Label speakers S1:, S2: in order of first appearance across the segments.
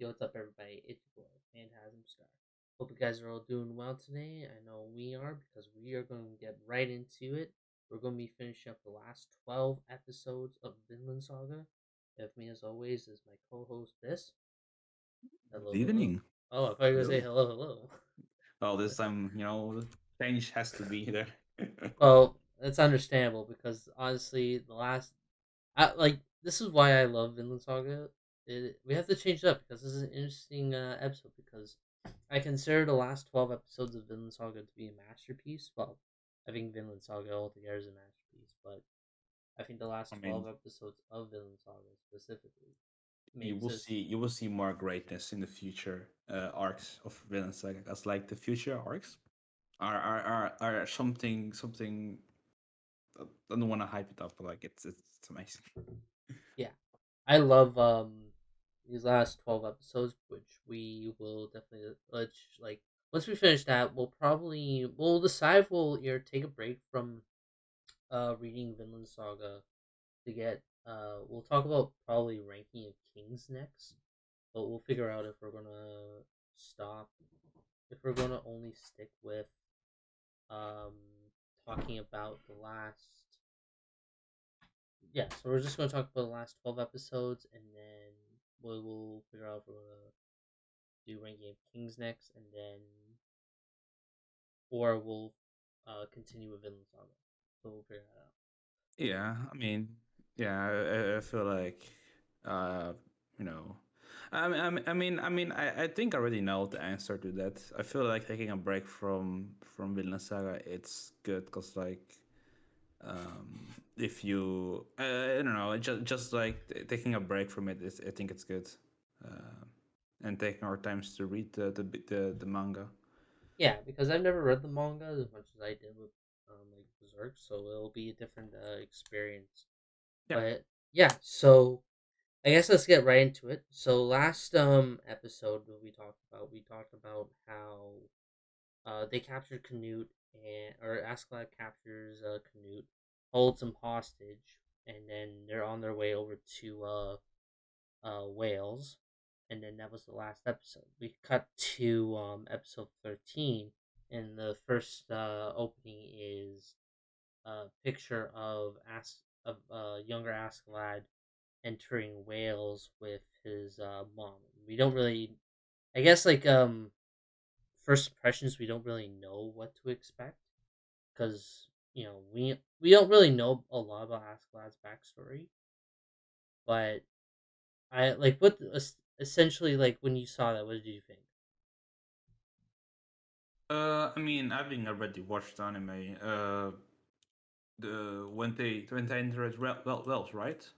S1: what's up, everybody? It's your boy, Phantasm Star. Hope you guys are all doing well today. I know we are because we are going to get right into it. We're going to be finishing up the last 12 episodes of Vinland Saga. With me, as always, is my co host, This. Hello,
S2: Good
S1: hello.
S2: evening.
S1: Oh, I thought you were going to say
S2: Hello.
S1: hello, hello.
S2: Well, this time, change has to be there.
S1: Well, it's understandable because honestly, this is why I love Vinland Saga. We have to change it up because this is an interesting episode because I consider the last 12 episodes of Vinland Saga to be a masterpiece. Well, I think Vinland Saga altogether is a masterpiece, but I think the
S2: I
S1: last 12
S2: mean,
S1: episodes of Vinland Saga specifically
S2: you
S1: makes
S2: will
S1: this.
S2: see you will see more greatness in the future arcs of Villain Saga. As like the future arcs are something. I don't want to hype it up, but like it's amazing.
S1: Yeah, I love these last 12 episodes, which we will definitely like once we finish that, we'll decide if we'll either take a break from reading Vinland Saga to get we'll talk about probably ranking of kings next, but we'll figure out if we're gonna stop if we're gonna only stick with um talking about the last yeah, so we're just gonna talk about the last 12 episodes and then we will figure out if we're gonna do ranking of kings next and then or we'll continue with Vinland Saga. So we'll figure that out.
S2: Yeah, I mean, yeah, I feel like, uh, you know, I think I already know the answer to that. I feel like taking a break from Vinland Saga, it's good because like, if you, I don't know, just like taking a break from it is, I think it's good, uh, and taking our times to read the manga.
S1: Yeah, because I've never read the manga as much as I did with like Berserk, so it'll be a different experience.
S2: Yeah.
S1: But yeah, so I guess let's get right into it. So last episode what we talked about how they captured Canute and or Askeladd captures Canute, holds him hostage, and then they're on their way over to Wales, and then that was the last episode. We cut to episode 13, and the first opening is a picture of younger Askeladd entering Wales with his mom. We don't really, I guess, first impressions. We don't really know what to expect because we don't really know a lot about Askeladd's backstory, but I like what essentially like when you saw that. What did you think?
S2: I mean, having already watched anime, the when they entered Wells, right?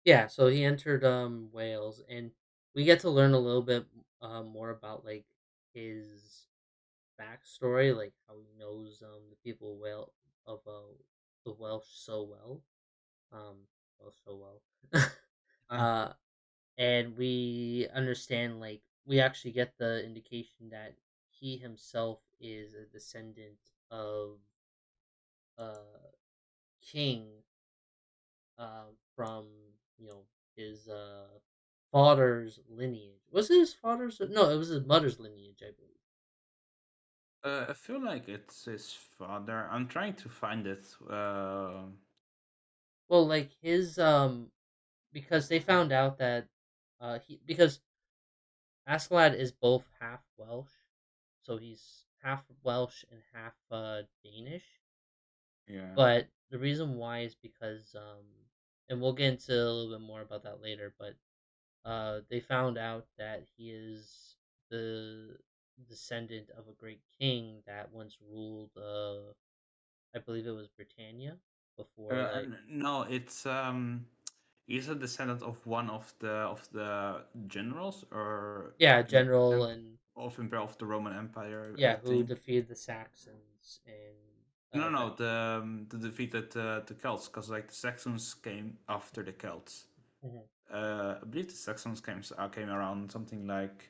S1: Yeah, so he entered Wales, and we get to learn a little bit more about like his backstory, like how he knows the people of the Welsh so well, um, so well,
S2: Uh,
S1: uh, and we understand like we actually get the indication that he himself is a descendant of a king from you know his father's lineage. Was it his father's? No, it was his mother's lineage, I believe.
S2: I feel like it's his father. I'm trying to find it.
S1: Well, like his because they found out that he because Askeladd is both half Welsh, so he's half Welsh and half Danish.
S2: Yeah.
S1: But the reason why is because and we'll get into a little bit more about that later, but they found out that he is the descendant of a great king that once ruled, I believe it was Britannia before, like
S2: No, he's a descendant of one of the generals or
S1: yeah, general
S2: emp-
S1: and
S2: of the Roman Empire, I
S1: yeah, who
S2: think.
S1: defeated the Saxons and
S2: No,
S1: back.
S2: no, the defeated the Celts, because like the Saxons came after the Celts.
S1: Mhm.
S2: I believe the Saxons came around something like,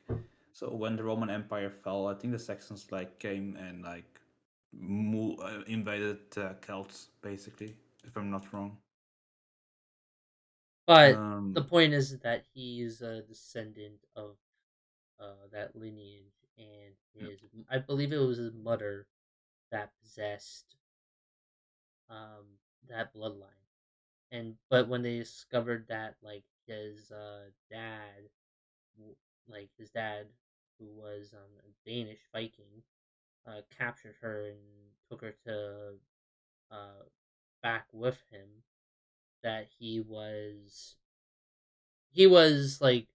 S2: so when the Roman Empire fell, I think the Saxons like came and like invaded Celts basically, if I'm not wrong.
S1: But the
S2: Um,
S1: point is that he's a descendant of that lineage, and his I believe it was his mother that possessed that bloodline. And but when they discovered that like his dad, like his dad, who was a Danish Viking, captured her and took her to uh, back with him, that he was like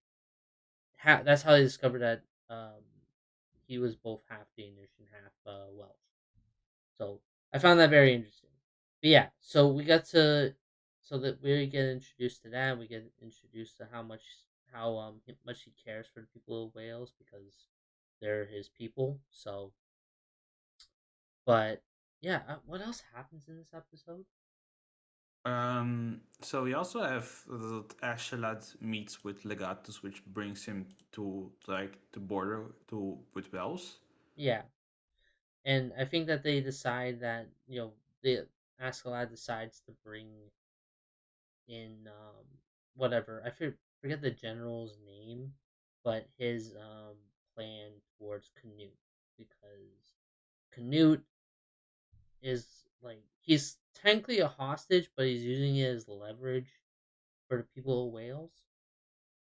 S1: that's how they discovered that he was both half Danish and half Welsh. So I found that very interesting. But yeah, so we got to so that we get introduced to that. We get introduced to how much he cares for the people of Wales because they're his people. So, but yeah, what else happens in this episode?
S2: so we also have that Ashelad meets with Legatus, which brings him to like the border to with Wales.
S1: Yeah, and I think that they decide that the Askeladd decides to bring in whatever forget the general's name, but his plan towards Canute, because Canute is like he's technically a hostage, but he's using it as leverage for the people of Wales.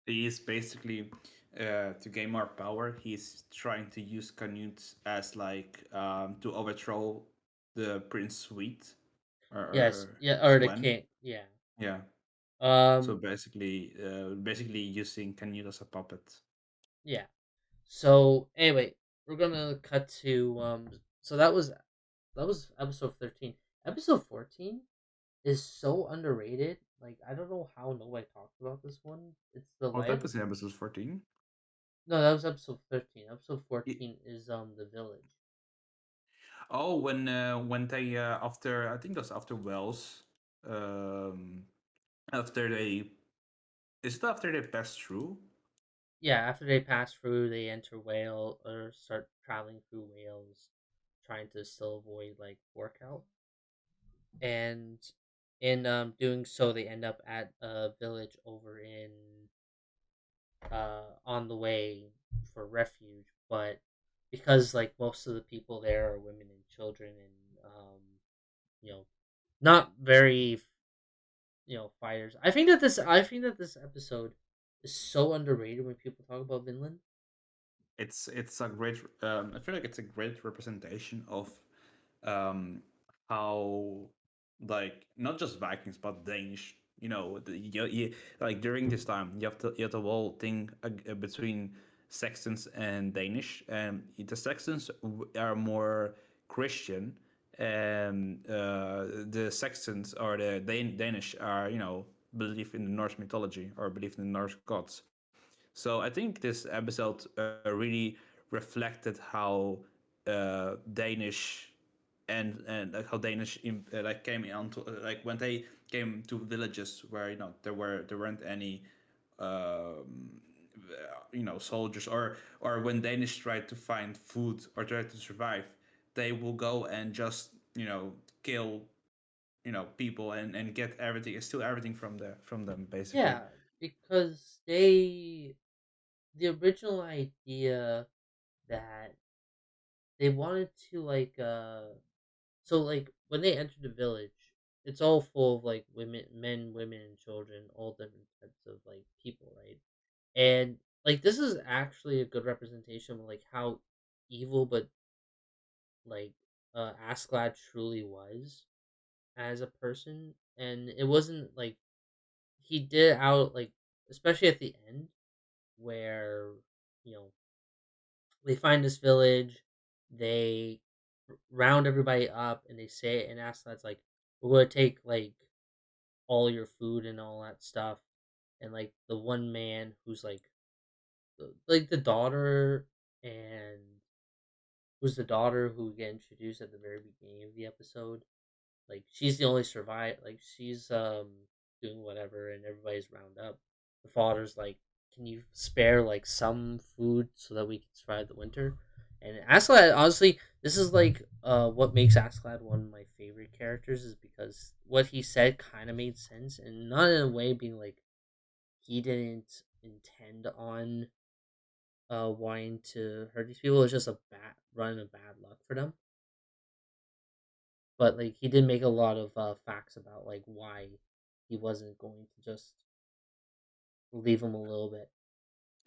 S2: He is basically to gain more power. He's trying to use Canute as like to overthrow the Prince Sweet
S1: Yes,
S2: or
S1: yeah, or the
S2: Swen.
S1: king, yeah.
S2: Yeah. So
S1: Um,
S2: basically using Canute as a puppet.
S1: yeah. So anyway, we're gonna cut to So that was episode 13. Episode 14 is so underrated. Like I don't know how nobody talked about this one. It's the
S2: What
S1: life.
S2: episode? Episode 14.
S1: No, that was episode 13. Episode 14 is the village.
S2: Oh, when they after I think that's after Wells, um, after they is it after they pass through?
S1: Yeah, after they pass through, they enter Wales or start traveling through Wales, trying to still avoid like Workout. And in doing so, they end up at a village over in on the way for refuge, but because like most of the people there are women and children and you know not very fighters. I think that this episode is so underrated when people talk about Vinland.
S2: It's a great. I feel like it's a great representation of um, how like not just Vikings but Danish. You know, like during this time, you have the whole thing between Saxons and Danish, and the Saxons are more Christian, and the Saxons or the Danish are believe in the Norse mythology or believe in the Norse gods. So I think this episode really reflected how Danish and like how Danish like came onto like when they came to villages where there weren't any soldiers, or when Danish tried to find food or tried to survive, they will go and just kill people and get everything, steal everything from them basically.
S1: Yeah, because the original idea that they wanted to so like when they enter the village, it's all full of like men, women, and children, all different types of like people, right? And like this is actually a good representation of like how evil but like Asklad truly was as a person. And it wasn't like he did out like especially at the end where you know they find this village, they round everybody up and they say and Asklad's like, we're gonna take like all your food and all that stuff. And like the one man who's like the daughter, and who's the daughter who get introduced at the very beginning of the episode. Like she's the only survive. Like she's doing whatever, and everybody's round up. The father's like, "Can you spare like some food so that we can survive the winter?" And Askeladd, honestly, this is like what makes Askeladd one of my favorite characters is because what he said kind of made sense, and not in a way being like he didn't intend on wanting to hurt these people. It was just a bad run of bad luck for them. But like he did make a lot of facts about like why he wasn't going to just leave him a little bit.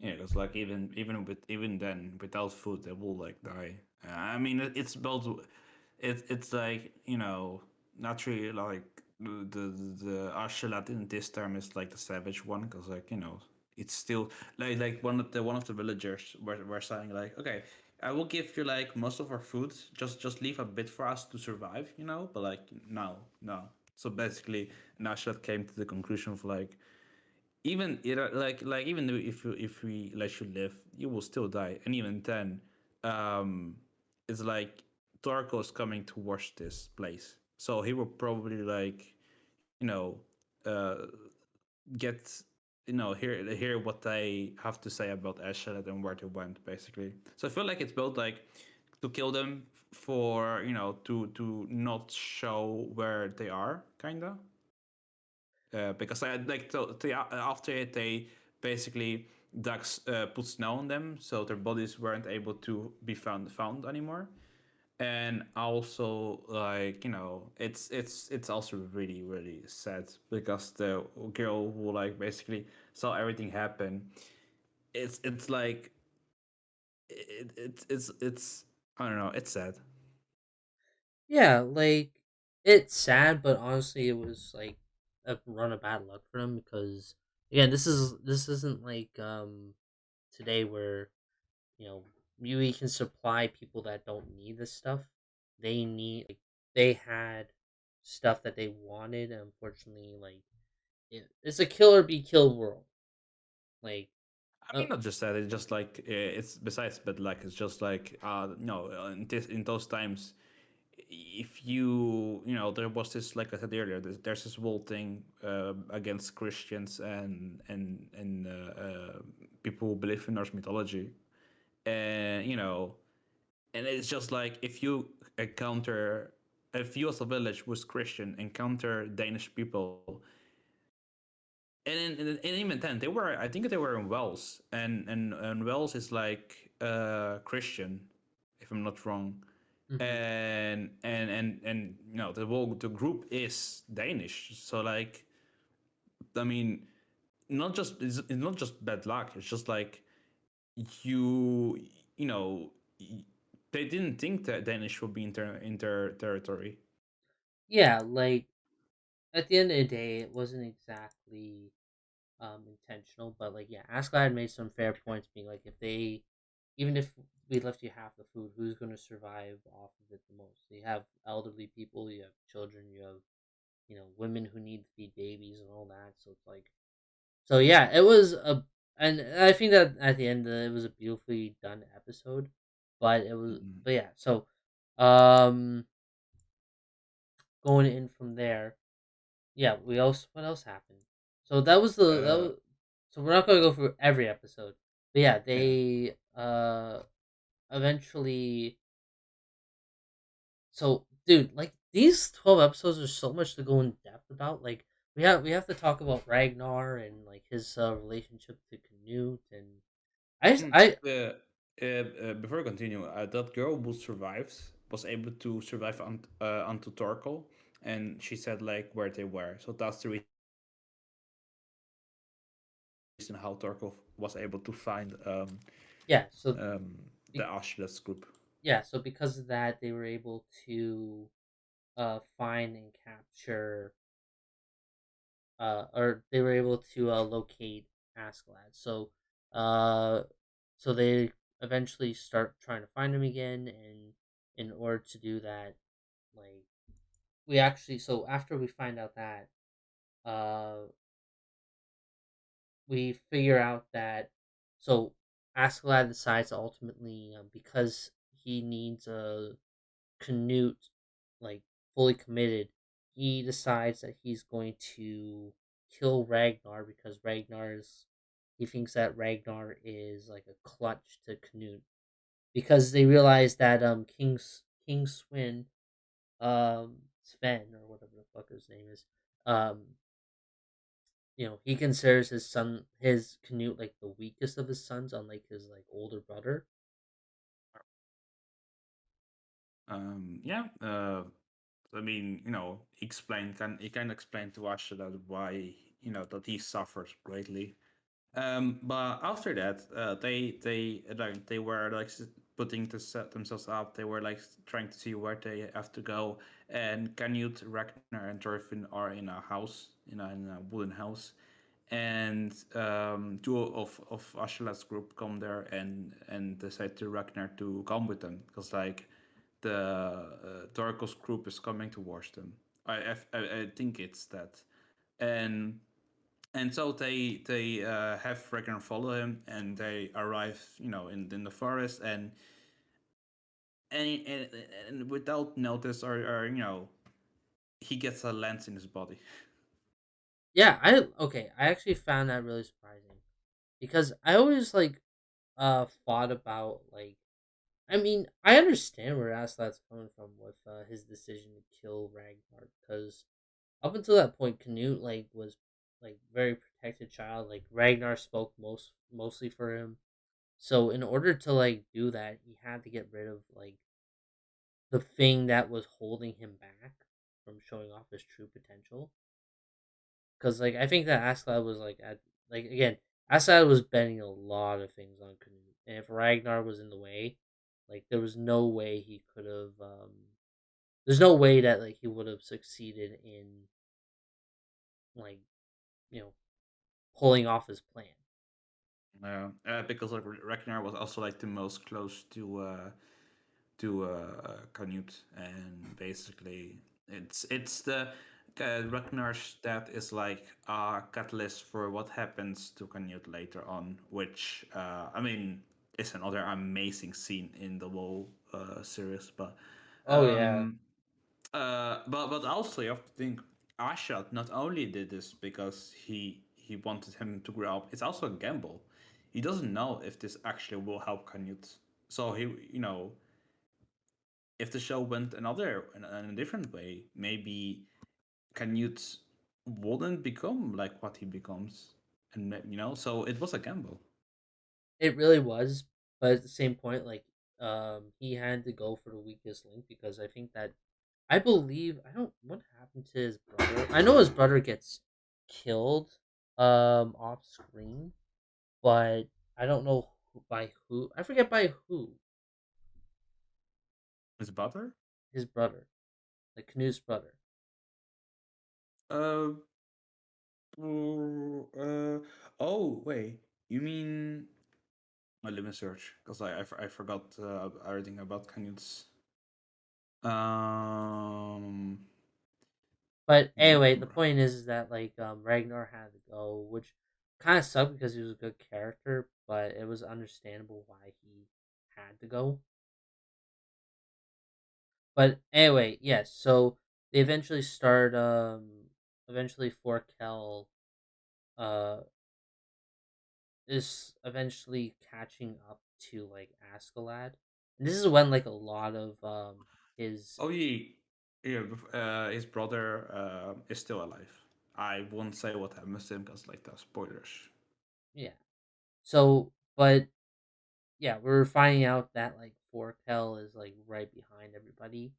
S2: Yeah, because like even then without food they will like die. I mean it's about it's like naturally like the Ashelat in this term is like the savage one because like it's still like one of the villagers were saying like, okay, I will give you like most of our food, just leave a bit for us to survive, but like no. So basically, Ashelat came to the conclusion of like, even even though if we let you live, you will still die, and even then, um, it's like Torko is coming towards this place, so he will probably like, you know, uh, get hear what they have to say about Ashelet and where they went, basically. So I feel like it's both like to kill them for to not show where they are, kinda, because I like after it they basically dug put snow on them, so their bodies weren't able to be found anymore. And also like it's also really sad because the girl who like basically saw everything happen, it's like it's I don't know, it's sad.
S1: Yeah, like it's sad, but honestly, it was like a run of bad luck for them because again, this isn't like today where you know we can supply people that don't need this stuff. They need like they had stuff that they wanted, and unfortunately, like it's a kill or be killed world. Like,
S2: I
S1: uh,
S2: mean, not just that. It's just like it's besides, but like it's just like no. In those times, if there was this, like I said earlier, there's this whole thing against Christians and people who believe in Norse mythology, and and it's just like encounter if you as a village was Christian encounter Danish people, and even then I think they were in Wales, and Wales is like Christian, if I'm not wrong,
S1: mhm.
S2: and the group is Danish, so like I mean, not just it's not just bad luck, it's just like you you know they didn't think that Danish would be in their territory.
S1: Yeah, like at the end of the day, it wasn't exactly intentional, but like yeah, Askeladd made some fair points, being like if they even if we left you half the food, who's going to survive off of it the most? You have elderly people, you have children, you have women who need to feed babies and all that. So it's like so yeah, it was a and I think that at the end it was a beautifully done episode,
S2: Mm-mm.
S1: but yeah, so um going in from there, yeah, we also what else happened? So that
S2: Uh,
S1: was so we're not gonna go through every episode. But yeah,
S2: yeah.
S1: they eventually so dude, like these 12 episodes are so much to go in depth about. Like we have to talk about Ragnar and like his relationship to Canute and
S2: Mm,
S1: I
S2: Before we continue, that girl who survived was able to survive onto Torkel, and she said like where they were. So that's the reason how Torkel was able to find
S1: yeah,
S2: the Auschwitz group.
S1: so because of that they were able to find and capture or they were able to locate Askeladd. Uh, so they eventually start trying to find him again, and in order to do that, like we actually, so after we find out that, uh, we figure out that, so Askeladd decides ultimately, because he needs a Canute, like fully committed, he decides that he's going to kill Ragnar because he thinks that Ragnar is like a clutch to Canute because they realize that King Swin Sven or whatever the fuck his name is um he considers his Canute like the weakest of his sons, unlike his like older brother.
S2: Yeah. I mean, he can explain to us that why that he suffers greatly. But after that, they were like putting to set themselves up. They were like trying to see where they have to go. And Canute, Ragnar, and Thorfinn are in a house, in a wooden house. And two of Ashela's group come there and decide to Ragnar to come with them because like the Torko's group is coming towards them. I think it's that, and so they have Ragnar follow him, and they arrive, in the forest, and, and without notice, or he gets a lance in his body.
S1: Yeah, I actually found that really surprising because I always like thought about like I mean, I understand where Aslad's coming from with his decision to kill Ragnar because up until that point, Canute like was like very protected child. Like Ragnar spoke mostly for him, so in order to like do that, he had to get rid of like the thing that was holding him back from showing off his true potential. Because like I think that Askeladd was like at like again, Askeladd was betting a lot of things on Canute, and if Ragnar was in the way, like there was no way he could have. There's no way that like he would have succeeded in like you know pulling off his plan.
S2: Because like Ragnar was also like the most close to Canute, and basically it's the Ragnar's death is like a catalyst for what happens to Canute later on, which I mean is another amazing scene in the whole series. But
S1: Oh yeah,
S2: um, but also you have to think Ashot not only did this because he wanted him to grow up. It's also a gamble. He doesn't know if this actually will help Canute. So he, if the show went in a different way, maybe Canute wouldn't become like what he becomes, and so it was a gamble.
S1: it really was. But at the same point, like he had to go for the weakest link because I think that I believe I don't what happened to his brother. I know his brother gets killed off screen, but I don't know by who. I forget by who.
S2: His brother?
S1: His brother, like Canute's brother.
S2: Uh, uh, oh wait, you mean? Let me search because I forgot everything about Canute's. Um,
S1: But
S2: do you
S1: anyway, the
S2: remember?
S1: point is that like Ragnar had to go, which kind of sucked because he was a good character, but it was understandable why he had to go. But anyway, yes. So they eventually start. Eventually, Forkel uh is eventually catching up to like Askeladd, and this is when like a lot of his
S2: Oh yeah, yeah. His brother is still alive. I won't say what happens to him because like the spoilers.
S1: yeah. So, but yeah, we're finding out that like Forkel is like right behind everybody,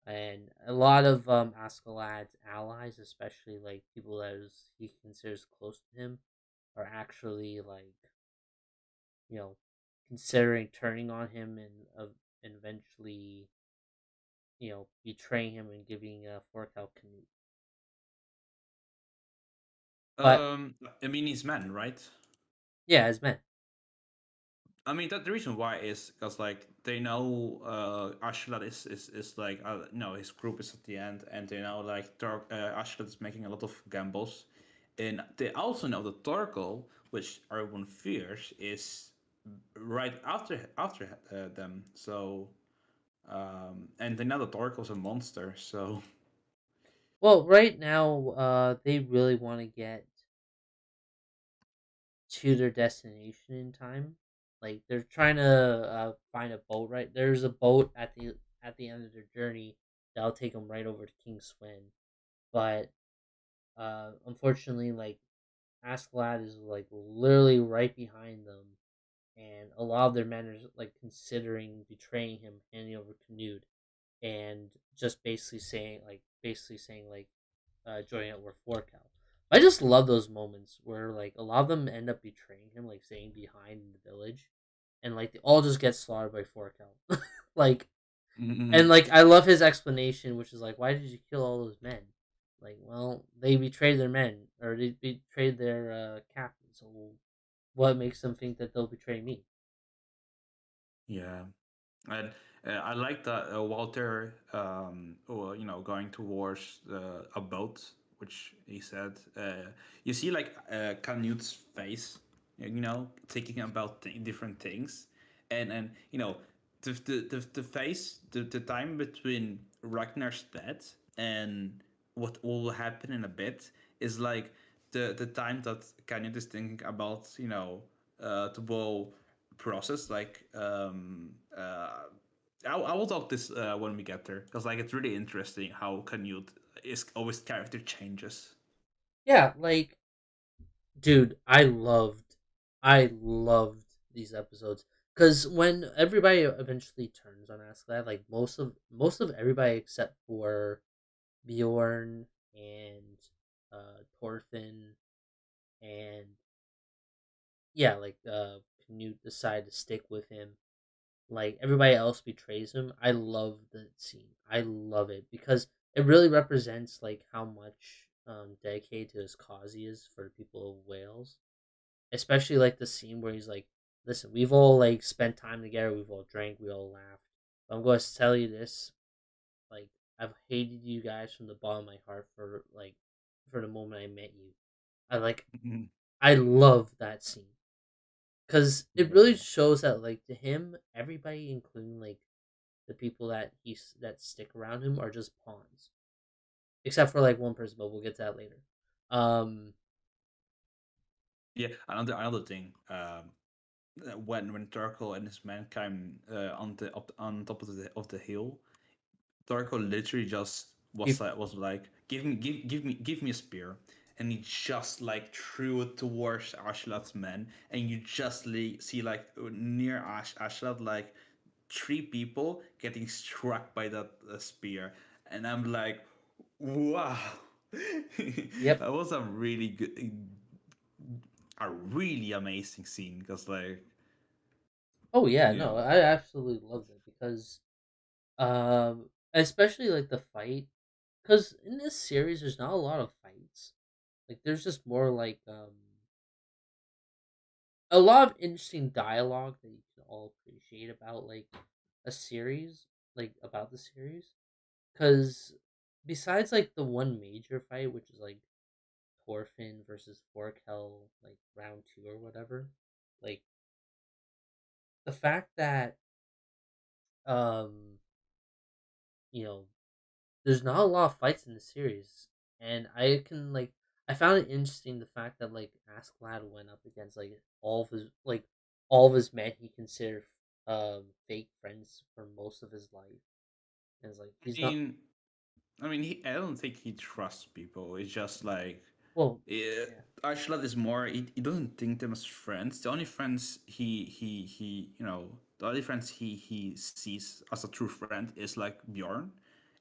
S1: and a lot of Askeladd's allies, especially like people he considers close to him, are actually like you know considering turning on him and eventually betraying him and giving Forkel Canute. But
S2: I mean, he's men, right?
S1: yeah, as men.
S2: I mean, that the reason why is because like they know Ashlat is like his group is at the end, and they know like Ashlat is making a lot of gambles, and they also know that Torkel, which everyone fears, is right after them. So and they know that Torkel's a monster. So
S1: Well, right now, they really want to get to their destination in time. Like they're trying to find a boat. Right, there's a boat at the end of their journey that'll take them right over to King Swin. But unfortunately, like Askeladd is like literally right behind them, and a lot of their men are like considering betraying him, handing over Canute, and just basically saying like joining up with Forkel. I just love those moments where like a lot of them end up betraying him, like staying behind in the village, and like they all just get slaughtered by Forkel. like and
S2: Mhm.
S1: like I love his explanation, which is like, why did you kill all those men? Like, well, they betrayed their men or they betrayed their captain. So what makes them think that they'll betray me?
S2: Yeah. And I like that Walter, going towards a boat, which he said. You see, like Canute's face, thinking about different things, and the face, the time between Ragnar's death and what will happen in a bit is like the time that Canute is thinking about, the whole process, like I will talk this when we get there because like it's really interesting how Canute is always character changes.
S1: Yeah, like, dude, I loved these episodes because when everybody eventually turns on Askeladd, like most of everybody except for Bjorn and Thorfinn and yeah, like Canute decide to stick with him. Like everybody else betrays him. I love the scene. I love it because it really represents like how much dedicated to his cause he is for the people of Wales. Especially like the scene where he's like, "Listen, we've all like spent time together. We've all drank. We all laughed. But I'm going to tell you this: like, I've hated you guys from the bottom of my heart for the moment I met you. I like I love that scene because it really
S2: Yeah.
S1: shows that like to him, everybody, including like the people that stick around him, are just pawns, except for like one person. But we'll get to that later. Um,
S2: Yeah, another thing. When Turkel and his men came on top of the hill, Turkel literally just
S1: you,
S2: was like, give me a spear, and he just like threw it towards Ashlad's men, and you just see like near Ashlad like three people getting struck by that spear, and I'm like, wow,
S1: yep.
S2: that was a really amazing scene because like
S1: Oh yeah,
S2: you
S1: no,
S2: know
S1: I absolutely loved it because especially like the fight, because in this series there's not a lot of fights. Like there's just more like a lot of interesting dialogue that you can all appreciate about like a series, like about the series. Because besides like the one major fight, which is like Thorfinn versus Forkel, like round two or whatever, like the fact that um you know there's not a lot of fights in the series, and I found it interesting the fact that like Askeladd went up against like all of his men he considered fake friends for most of his life, and it's like
S2: I
S1: he's not
S2: mean I don't think he trusts people. It's just like
S1: well,
S2: eh,
S1: yeah,
S2: Ashlat is more. He doesn't think them as friends. The only friends the only friends he sees as a true friend is like Bjorn,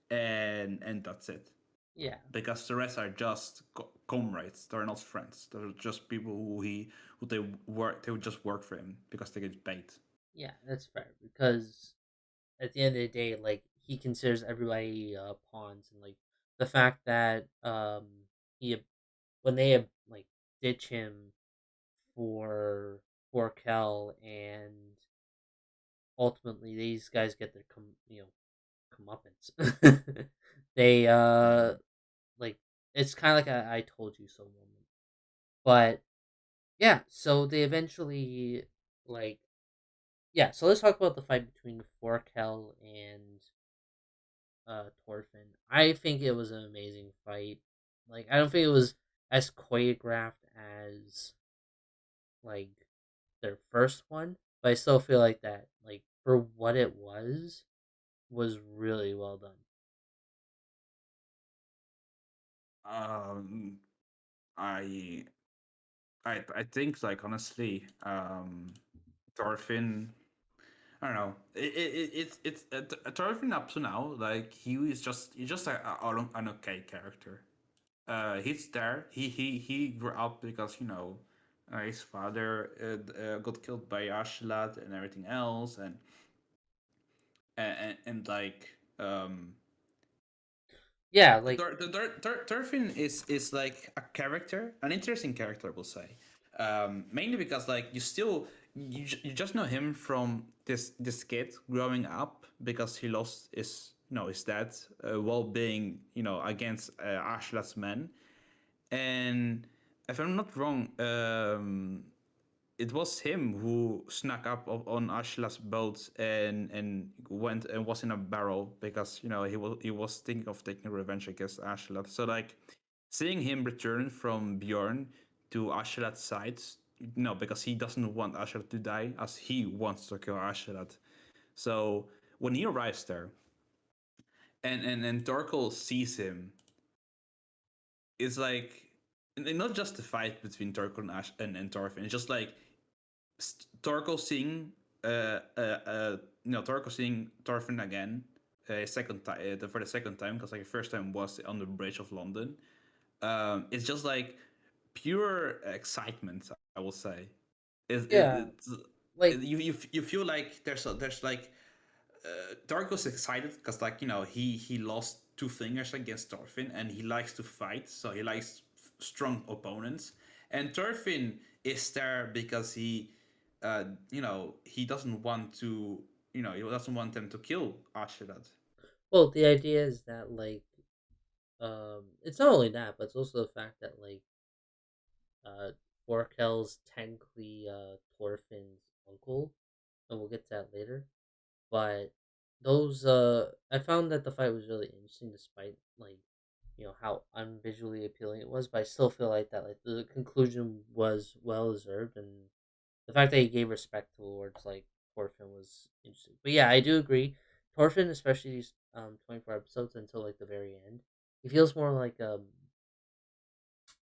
S2: and that's it.
S1: yeah,
S2: Because the rest are just comrades. They're not friends. They're just people who they would just work for him because they get paid.
S1: yeah, that's fair because at the end of the day, like he considers everybody pawns, and like the fact that he when they like ditch him for Kel, and ultimately these guys get their comeuppance. they
S2: Yeah.
S1: like it's kind of like a I told you so moment, but yeah. So they eventually like yeah. So let's talk about the fight between Forkel and Thorfinn. I think it was an amazing fight. Like I don't think it was as choreographed as like their first one, but I still feel like that like for what it was really well done.
S2: Um. I I think like honestly, Thorfinn. I don't know. Thorfinn up to now. Like he's just an okay character. He's there. He grew up because his father got killed by Ashlat and everything else, and like
S1: Yeah, like
S2: Thorfinn is like a character, an interesting character, I will say. Mainly because like you just know him from this kid growing up because he lost his dad while being against Ashlat's men, and if I'm not wrong, it was him who snuck up on Ashla's boat and went and was in a barrel because he was thinking of taking revenge against Ashla. So like seeing him return from Bjorn to Ashlad's side, because he doesn't want Ashlat to die, as he wants to kill Ashlat. So when he arrives there and Torkel sees him, it's like and not just the fight between Torkel and and Thorfinn. It's just like Torko seeing Torko seeing Thorfinn again second time for the second time because like the first time was on the bridge of London. It's just like pure excitement. I will say.
S1: yeah,
S2: It's
S1: like
S2: you feel like there's like Darko's excited because like he lost two fingers against Thorfinn and he likes to fight, so he likes strong opponents. And Thorfinn is there because he doesn't want to he doesn't want them to kill Ashirad.
S1: well, the idea is that it's not only that, but it's also the fact that uh Orkel's technically Thorfinn's uncle, and we'll get to that later. But those I found that the fight was really interesting despite how unvisually appealing it was, but I still feel like that the conclusion was well deserved, and the fact that he gave respect towards Thorfinn was interesting. But yeah, I do agree. Thorfinn, especially these 24 episodes until like the very end, he feels more like a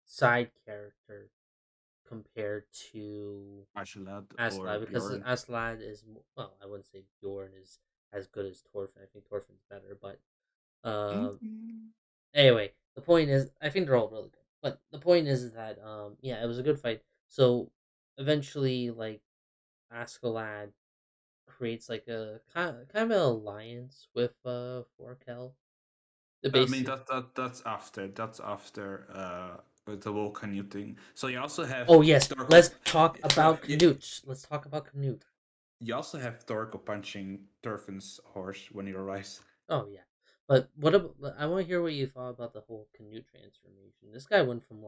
S1: side character compared to
S2: Ashirad or
S1: Aslad, because
S2: Bjorn.
S1: Aslad is well, I wouldn't say Bjorn is as good as Thorfinn. I think Thorfinn's better, but
S2: Mhm.
S1: anyway, the point is, I think they're all really good. But the point is that yeah, it was a good fight. So eventually, Askeladd creates like a kind of an alliance with Forkel. The
S2: I mean
S1: basic.
S2: that's after the whole commuting. So you also have
S1: Oh yes,
S2: Torko.
S1: let's talk about Canute. Let's talk about Canute.
S2: You also have Torko punching Thorfinn's horse when he arrives.
S1: Oh yeah, but what about? I want to hear what you thought about the whole Canute transformation. This guy went from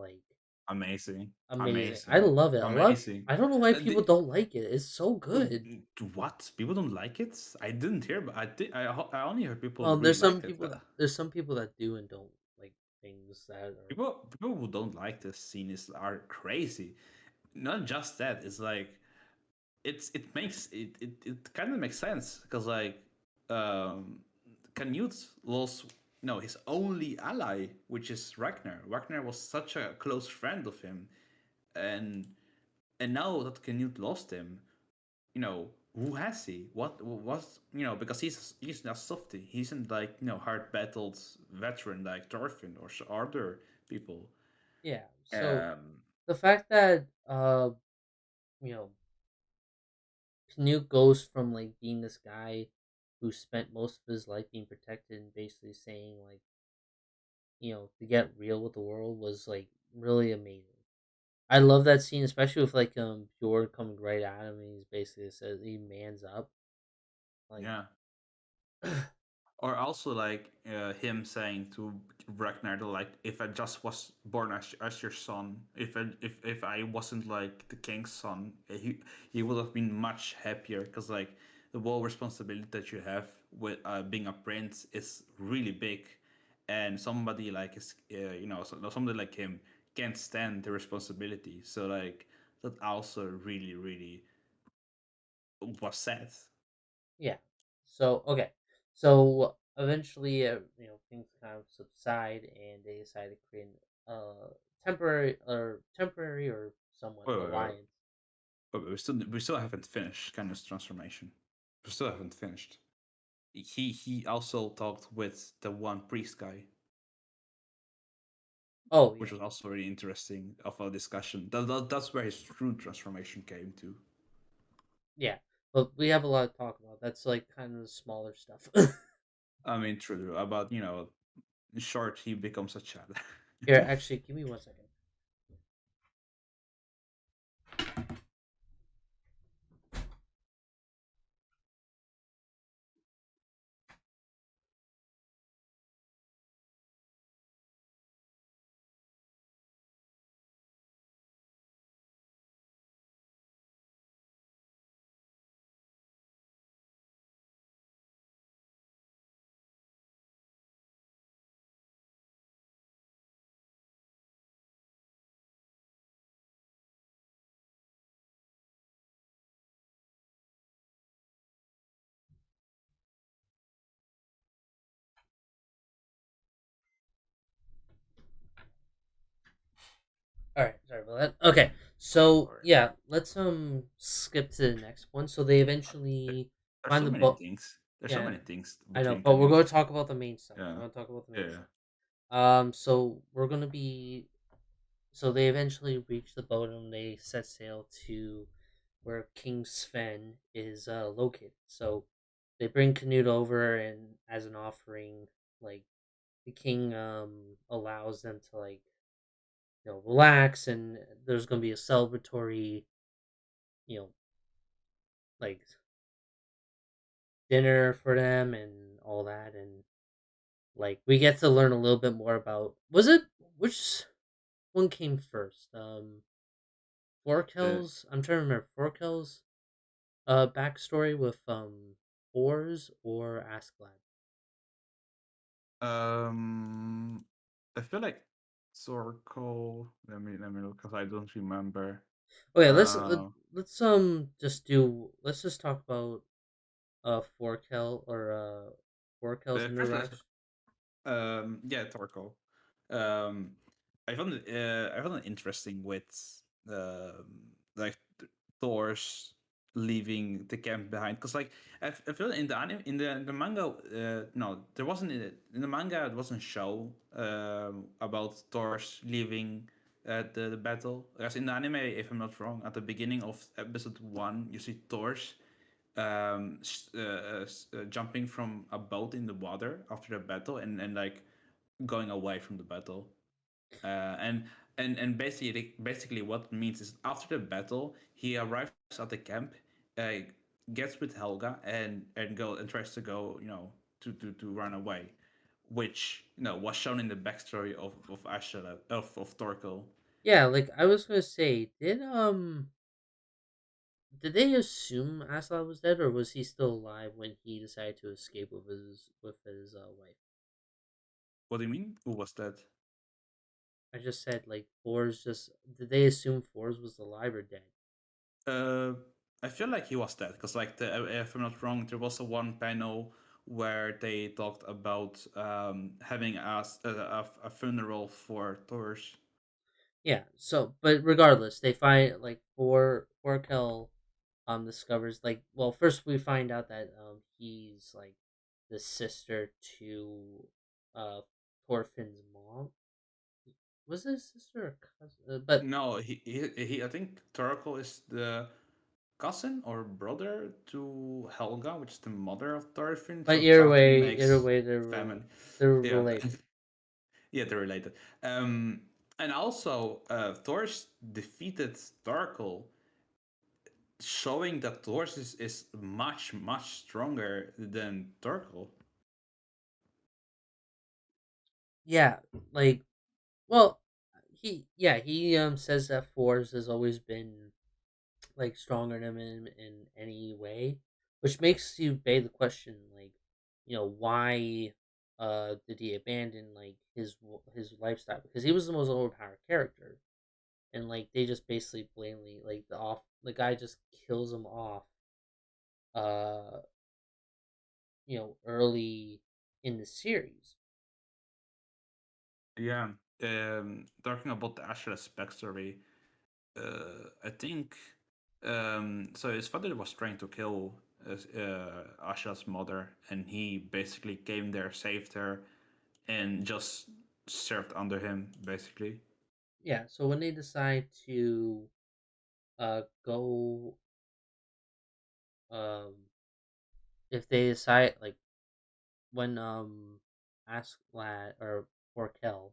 S2: Amazing,
S1: amazing. I
S2: amazing,
S1: love it. I love.
S2: amazing.
S1: I don't know why people
S2: The,
S1: don't like it. It's so good.
S2: what people don't like it? I didn't hear, but I only heard people
S1: Well,
S2: really liked it.
S1: there's some people that do and don't like things that are.
S2: People who don't like this scene are crazy. Not just that. It's like it kind of makes sense because like um Canute lost his only ally, which is Ragnar. Ragnar was such a close friend of him, and now that Canute lost him, who has he? What because he's not softy. He isn't like hard battled veteran like Thorfinn or other people.
S1: Yeah. So
S2: Um,
S1: the fact that you know Canute goes from being this guy who spent most of his life being protected and basically saying to get real with the world was really amazing. I love that scene, especially with Bjorn coming right at him and he's basically says he mans up. Like
S2: yeah. Or also like him saying to Ragnar, like, if I just was born as your son, if I wasn't like the king's son, he would have been much happier because like the whole responsibility that you have with being a prince is really big, and somebody like somebody like him can't stand the responsibility. So like that also really was sad.
S1: yeah. So okay. So eventually, things kind of subside, and they decide to create temporary or somewhat
S2: Wait,
S1: the
S2: wait, wait.
S1: alliance.
S2: We still haven't finished Canon's transformation. We still haven't finished. He also talked with the one priest guy,
S1: Oh yeah,
S2: which was also really interesting of a discussion. That's where his true transformation came to.
S1: yeah. But we have a lot to talk about. That's like kind of the smaller stuff.
S2: I mean, true about in short, he becomes a child.
S1: Here, actually, give me 1 second. All right, sorry about that. Okay, so
S2: Or
S1: yeah, let's skip to the next one. So they
S2: there-
S1: eventually
S2: there's
S1: find
S2: so
S1: the
S2: many
S1: boat.
S2: things. There's so
S1: Yeah,
S2: many things
S1: I know,
S2: between
S1: but we're going
S2: canyons.
S1: to talk about the main stuff. I
S2: Yeah,
S1: want to talk about the main
S2: yeah.
S1: stuff. So we're gonna be. So they eventually reach the boat and they set sail to where King Sven is located. So they bring Canute over, and as an offering, like the king allows them to like relax, and there's gonna be a celebratory you know like dinner for them and all that, and like we get to learn a little bit more about was it which one came first,
S2: Uh,
S1: Forkel's, I'm trying to remember Forkel's backstory with Ors or Askeladd.
S2: um, I feel like Zorko. Let me look because I don't remember.
S1: Okay,
S2: Uh,
S1: let's just talk about Forkel or Forkel's
S2: First let's
S1: interaction.
S2: yeah, Torko. Um, I found it interesting with like Thor's leaving the camp behind because like I feel in the anime in the manga no there wasn't in the manga it wasn't show about Thor's leaving the battle. As in the anime, if I'm not wrong, at the beginning of episode 1 you see Thor's jumping from a boat in the water after the battle and like going away from the battle. And basically what it means is after the battle he arrives at the camp, uh, gets with Helga and tries to go to run away, which was shown in the backstory of Ashla of Torkel.
S1: Yeah, like I was gonna say, did they assume Aslov was dead, or was he still alive when he decided to escape with his wife?
S2: What do you mean? Who was that?
S1: I just said like Fours. Just did they assume Fours was alive or dead?
S2: Uh, I feel like he was dead because, like, if I'm not wrong, there was a one panel where they talked about having a funeral for Thor's.
S1: Yeah. So, but regardless, they find like Forkel discovers like first we find out that he's like the sister to uh Thorfinn's mom. Was it his sister or cousin? But
S2: No, I think Torkel is the cousin or brother to Helga, which is the mother of Thorfinn. So that
S1: either
S2: makes
S1: way,
S2: family.
S1: they're
S2: Yeah,
S1: related.
S2: yeah, they're related. And also, Thor's defeated Torkel, showing that Thors is much much stronger than Torkel.
S1: Yeah, like well, he says that Force has always been like stronger than him in any way, which makes you beg the question, like why did he abandon like his lifestyle, because he was the most overpowered character, and like they just basically blatantly like the guy just kills him off uh early in the series.
S2: Yeah. Talking about the Asher's backstory, I think so. His father was trying to kill Asha's mother, and he basically came there, saved her, and just served under him, basically.
S1: Yeah, so when they decide to go um if they decide like when Askeladd or Forkel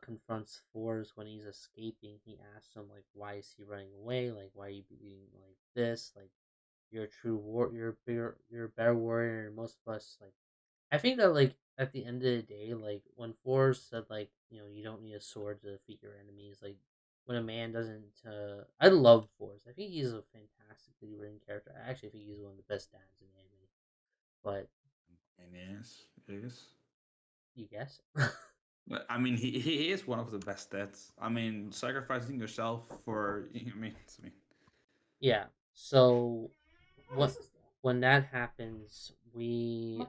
S1: confronts Force when he's escaping, he asks him like why is he running away? Like why are you being like this? Like you're a true war you're a better warrior than most of us. Like I think that like at the end of the day, like when Force said like, you don't need a sword to defeat your enemies, like when a man doesn't I love Force. I think he's a fantastically written character. I actually think he's one of the best dads in anime. But
S2: And yes, it is.
S1: you guess?
S2: I mean, he is one of the best dads. I mean, sacrificing yourself for. I mean,
S1: Yeah. So what when that happens, we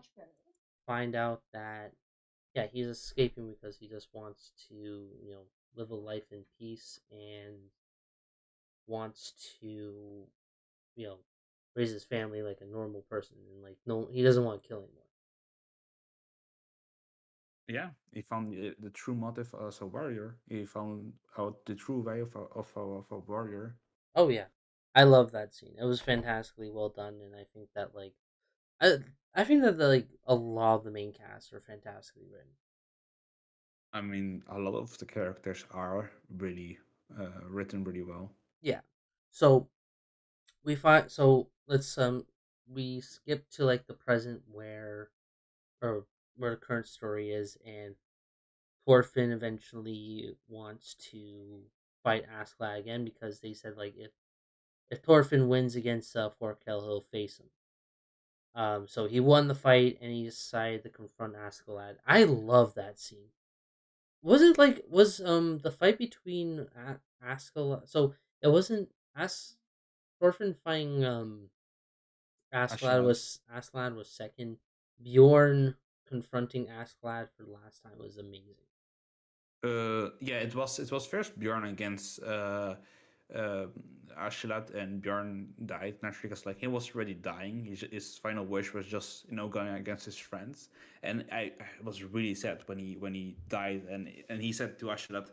S1: find out that yeah, he's escaping because he just wants to, live a life in peace and wants to, you know, raise his family like a normal person and like no he doesn't want to kill anymore.
S2: yeah, he found the true motive as a warrior. He found out the true way of a warrior.
S1: Oh yeah. I love that scene. It was fantastically well done and I think that like I I think that like a lot of the main cast are fantastically written.
S2: I mean, a lot of the characters are really written really well.
S1: Yeah. So let's we skip to like the present or where the current story is and Thorfinn eventually wants to fight Askeladd again because they said like if Thorfinn wins against Forkel, he'll face him. So he won the fight and he decided to confront Askeladd. I love that scene. Was it like was the fight between Askeladd? So it wasn't As Thorfinn fighting
S2: Ashalat.
S1: Askeladd was second. Bjorn confronting Askeladd for the last time was amazing.
S2: Yeah, it was first Bjorn against uh, Ashalat, and Bjorn died naturally because like he was already dying. His final wish was just going against his friends, and I was really sad when he died, and he said to Ashalat,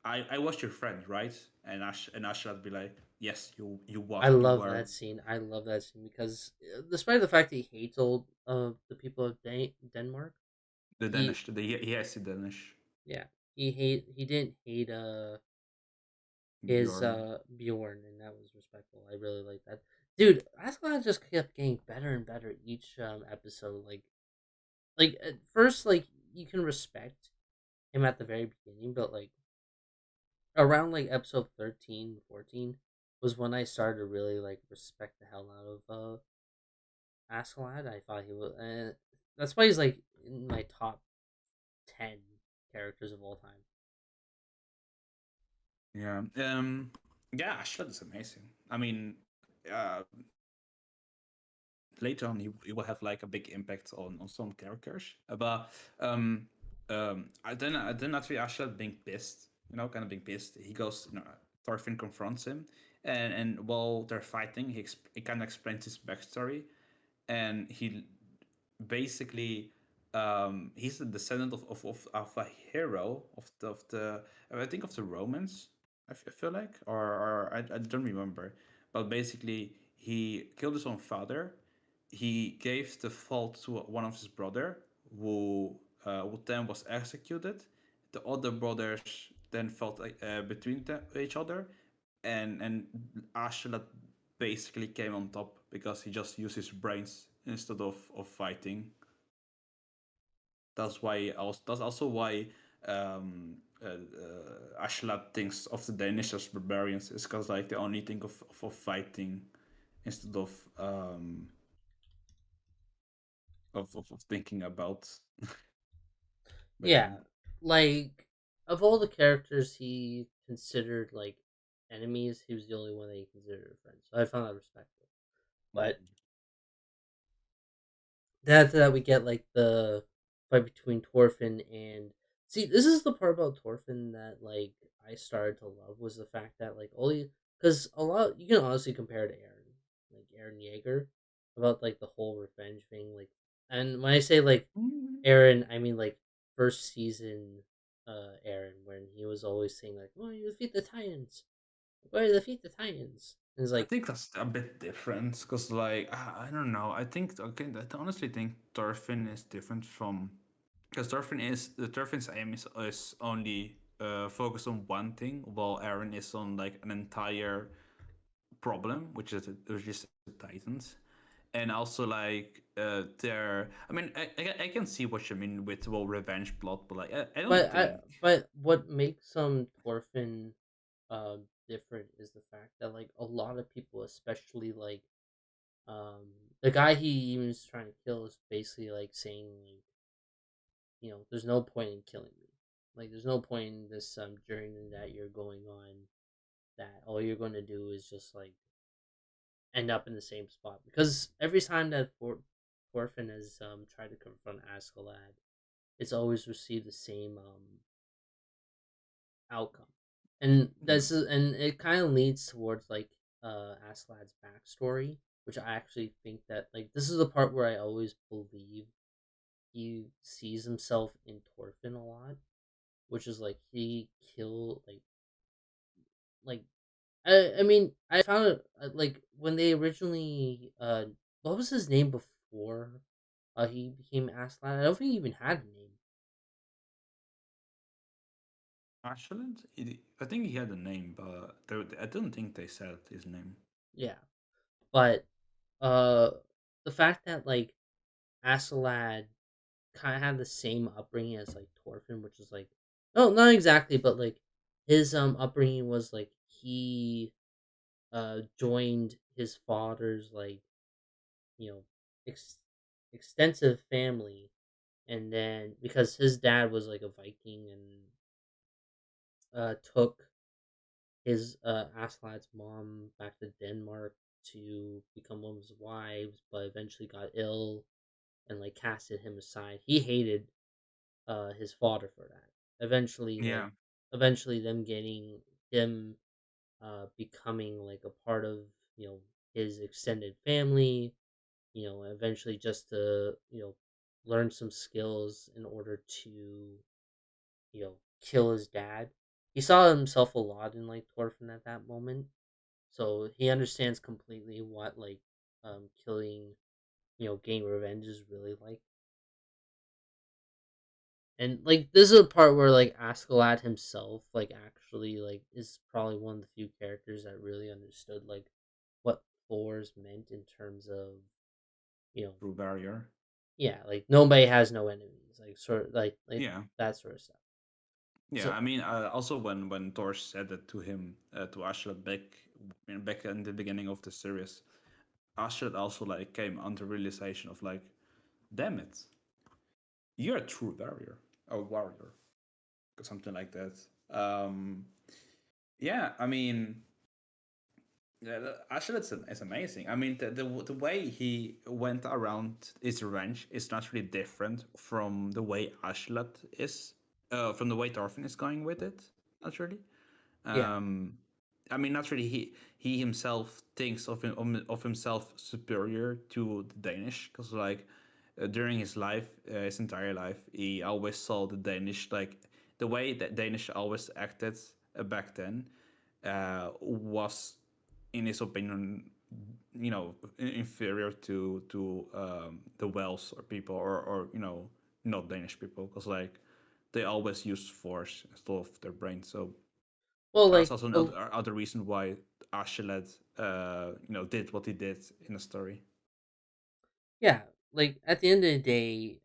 S2: I was your friend, right? And Ashalat be like, yes, you
S1: I
S2: was you
S1: love
S2: were
S1: that scene. I love that scene because despite the fact that he hates all of the people of Denmark,
S2: the
S1: he
S2: Danish. He has the Danish
S1: yeah he didn't hate his
S2: Bjorn.
S1: Bjorn and that was respectful. I really like that. Dude, Askeladd just kept getting better and better each episode. Like at first like you can respect him at the very beginning, but like around like episode 13, 14 was when I started to really like respect the hell out of Askeladd. I thought he was. That's why he's like in my top 10 characters of all time.
S2: Yeah. Yeah, Ashalat is amazing. I mean, uh, later on he will have like a big impact on some characters. But then actually Ashel being pissed, kind of being pissed. He goes, Thorfinn confronts him, and while they're fighting, he kind of explains his backstory, and he basically he's the descendant of a hero of the I think of the Romans. I feel like, or I don't remember, but basically he killed his own father. He gave the fault to one of his brother, who then was executed. The other brothers then fought between each other, and Ashla basically came on top because he just used his brains instead of fighting. That's also why Ashla thinks of the Danish as barbarians, is because like they only think of fighting instead of thinking about
S1: Yeah,
S2: winning.
S1: like of all the characters he considered like enemies, he was the only one that he considered a friend. So I found that respectful. But after that, we get like the fight between Torfin and see. This is the part about Torfin that like I started to love was the fact that like only because a lot you can honestly compare to Aaron, like Aaron Yeager, about like the whole revenge thing. Like, and when I say like
S2: Mm,
S1: Aaron, I mean like first season, Aaron, when he was always saying like, "Oh, you defeat the Titans, why you defeat the Titans?" And it's
S2: I
S1: like,
S2: think that's a bit different because, like, I don't know. I think okay, I honestly think Thorfinn is different from because Thorfinn's aim is only focused on one thing, while Aaron is on like an entire problem, which is the Titans, and also like their. I mean, I can see what you mean with well revenge plot, but like I don't think
S1: but what makes Thorfinn different is the fact that like a lot of people, especially like um the guy he even is trying to kill is basically like saying like, there's no point in killing me. Like there's no point in this journey that you're going on, that all you're going to do is just like end up in the same spot, because every time that Thorfinn has tried to confront Askeladd, it's always received the same outcome. And
S2: yeah.
S1: and it kind of leads towards like Askeladd's backstory, which I actually think that like this is the part where I always believe he sees himself in Thorfinn a lot, which is like he kill like I mean I found it like when they originally what was his name before he became Askeladd? I don't think he even had a name.
S2: Ashland? I think he had a name, but I don't think they said his name.
S1: Yeah, but uh the fact that like Askeladd kind of had the same upbringing as like Thorfinn, which is like no, not exactly, but like his upbringing was like he joined his father's like you know ex- extensive family, and then because his dad was like a Viking and took his Askeladd's mom back to Denmark to become one of his wives, but eventually got ill and like casted him aside. He hated his father for that. Eventually,
S2: Yeah,
S1: eventually them getting him becoming like a part of you know his extended family. Eventually just to learn some skills in order to kill his dad. He saw himself a lot in like Thorfinn at that moment, so he understands completely what like killing, getting revenge is really like. And like this is a part where like Askeladd himself like actually like is probably one of the few characters that really understood like what Thor's meant in terms of you know
S2: through barrier.
S1: yeah, like nobody has no enemies, like sort of like
S2: Yeah,
S1: that sort of stuff.
S2: yeah.
S1: So
S2: I mean, also when Thor said that to him to Ashland back in the beginning of the series, Ashland also like came under realization of like, damn it, you're a true warrior, a warrior, or something like that. Um, yeah, I mean, yeah, actually, it's amazing. I mean, the way he went around his range is naturally different from the way Ashlat is, from the way Thorfinn is going with it. Naturally,
S1: yeah,
S2: um, I mean, naturally, he himself thinks of himself superior to the Danish because, like, during his life, his entire life, he always saw the Danish like the way that Danish always acted back then was, in his opinion, inferior to the Welsh or people or not Danish people because like they always use force instead of their brain. So
S1: well
S2: that's
S1: like
S2: also
S1: the
S2: another other reason why Asheled did what he did in the story.
S1: yeah, like at the end of the day,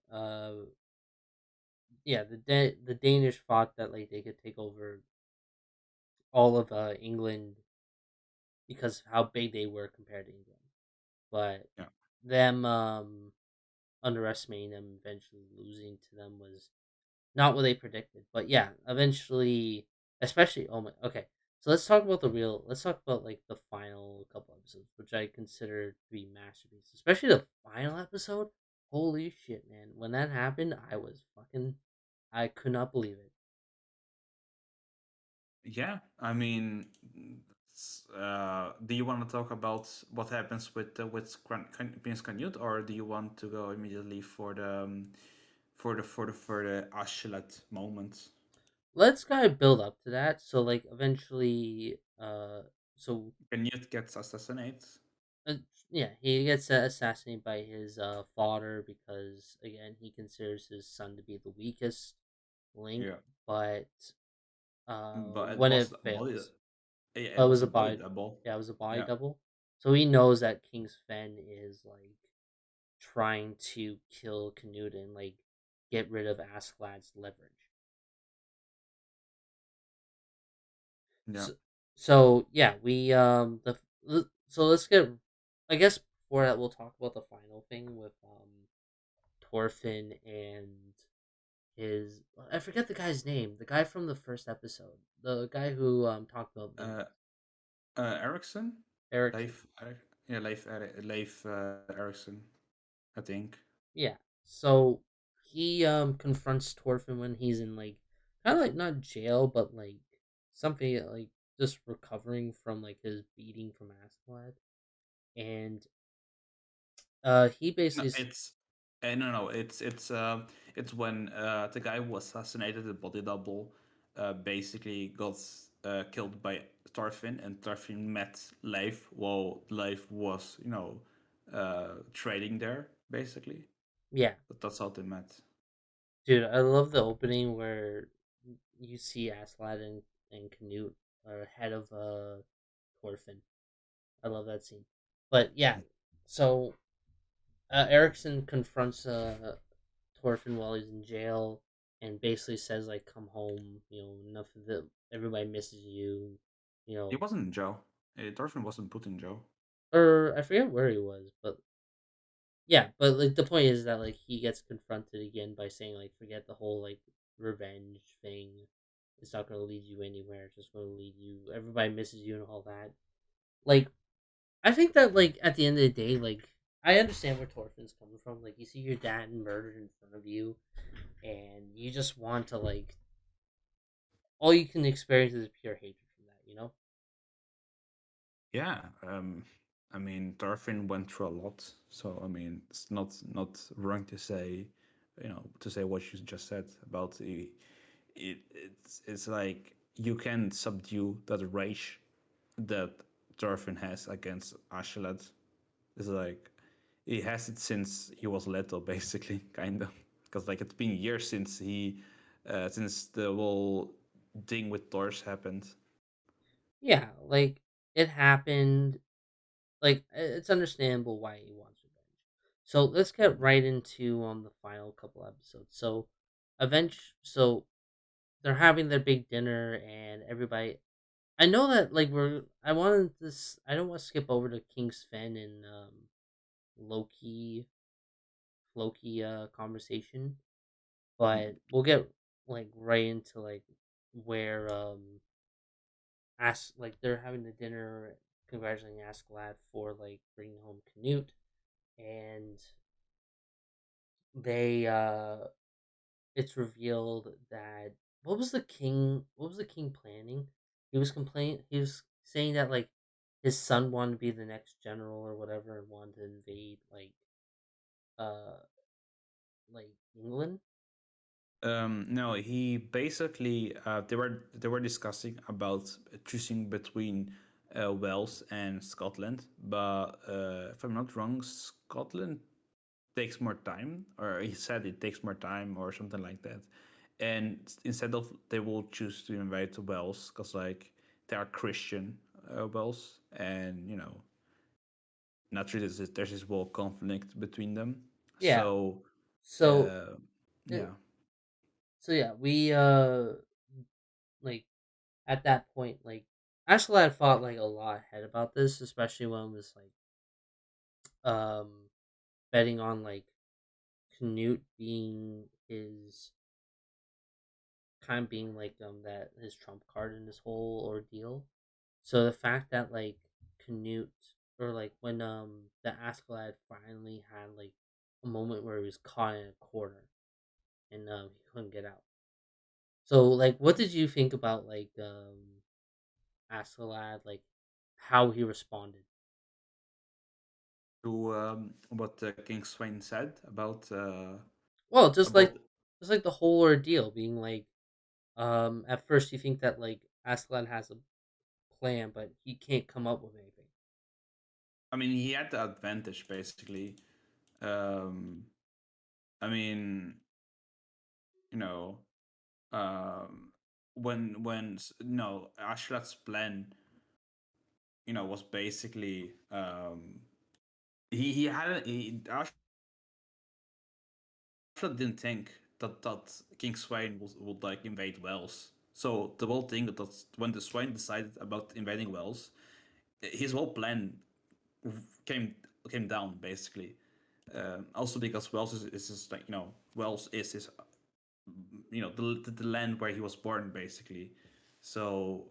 S1: yeah, the Danish thought that like they could take over all of England because of how big they were compared to England, but
S2: Yeah,
S1: them underestimating them, eventually losing to them, was not what they predicted. But yeah, eventually, especially oh my okay. So let's talk about like the final couple episodes, which I consider to be masterpieces. Especially the final episode. Holy shit, man. When that happened, I could not believe it.
S2: Yeah, I mean, do you want to talk about what happens with Prince Canute, or do you want to go immediately for the for the Ashlat moment?
S1: Let's kind of build up to that. So like eventually, so
S2: Canute gets assassinated.
S1: uh, yeah, he gets assassinated by his father because again he considers his son to be the weakest link,
S2: Yeah,
S1: but
S2: but it
S1: when
S2: was
S1: it
S2: a body.
S1: fails,
S2: Yeah,
S1: oh,
S2: it
S1: it
S2: was
S1: was
S2: a
S1: a
S2: body
S1: body.
S2: double.
S1: Yeah, it was a body
S2: Yeah,
S1: double. So he knows that King's Fen is like trying to kill Canute and like get rid of Askeladd's leverage.
S2: yeah.
S1: So yeah, we so let's get. I guess before that, we'll talk about the final thing with Torfin and his. I forget the guy's name. The guy from the first episode. The guy who talked about
S2: Uh,
S1: moons.
S2: Ericsson,
S1: Erickson.
S2: Leif, yeah, Leif Ericsson, I think.
S1: Yeah. So he confronts Torfin when he's in like kind of like not jail, but like something like just recovering from like his beating from Askeladd, and he
S2: No,
S1: basically
S2: it's no, no. It's when the guy who assassinated the body double, basically got killed by Thorfinn, and Thorfinn met Leif while Leif was, trading there, basically.
S1: yeah,
S2: But that's how they met.
S1: dude, I love the opening where you see Askeladd and Canute are ahead of Thorfinn. I love that scene. But yeah, so Erickson confronts Thorfinn while he's in jail and basically says like, "Come home, enough of it. Everybody misses you, you
S2: He
S1: know."
S2: wasn't in jail. Thorfinn wasn't put in jail.
S1: Or I forget where he was, but yeah, but like the point is that like he gets confronted again by saying like, "Forget the whole like revenge thing. It's not going to lead you anywhere. It's just going to lead you. Everybody misses you and all that." Like I think that like at the end of the day, like I understand where Torfinn's coming from. Like you see your dad murdered in front of you, and you just want to like all you can experience is pure hatred from that.
S2: Yeah, I mean, Thorfinn went through a lot, so I mean, it's not wrong to say, to say what you just said about it's like you can subdue that rage that Thorfinn has against Ashelad. It's like he has it since he was little, basically, kind of, because like it's been years since the whole thing with Thors happened.
S1: Yeah, like it happened. Like it's understandable why he wants revenge. So let's get right into the final couple episodes. So they're having their big dinner and everybody. I know that like we're. I wanted this. I don't want to skip over to King's Fen and Loki Loki conversation, but we'll get like right into like where ask like they're having the dinner congratulating Askeladd for like bringing home Canute, and they it's revealed that what was the king planning? He was saying that like his son wanted to be the next general or whatever and wanted to invade uh like England.
S2: No, he basically they were discussing about choosing between Wales and Scotland, but if I'm not wrong, Scotland takes more time, or he said it takes more time, or something like that. And instead of they will choose to invade Wales because like they are Christian Wales, and naturally there's this whole conflict between them.
S1: Yeah.
S2: So
S1: So
S2: uh,
S1: it,
S2: yeah.
S1: so yeah, we like at that point like Askeladd fought like a lot ahead about this, especially when it was like betting on like Canute being his kind of being like that his trump card in this whole ordeal. So the fact that like Canute or like when the Askeladd finally had like a moment where he was caught in a corner and he couldn't get out. So like, what did you think about like Askeladd, like how he responded?
S2: To what King Swain said
S1: Well,
S2: about.
S1: just like the whole ordeal being like, at first you think that like Askeladd has a plan, but he can't come up with anything.
S2: I mean, he had the advantage basically. Um, I mean, you know, um, when no Ashlat's plan, was basically he hadn't he Ashlat didn't think that King Swain would like invade Wales. So the whole thing that when the Swain decided about invading Wales, his whole plan came came down basically. Also because Wales is just like Wales is his the land where he was born basically. So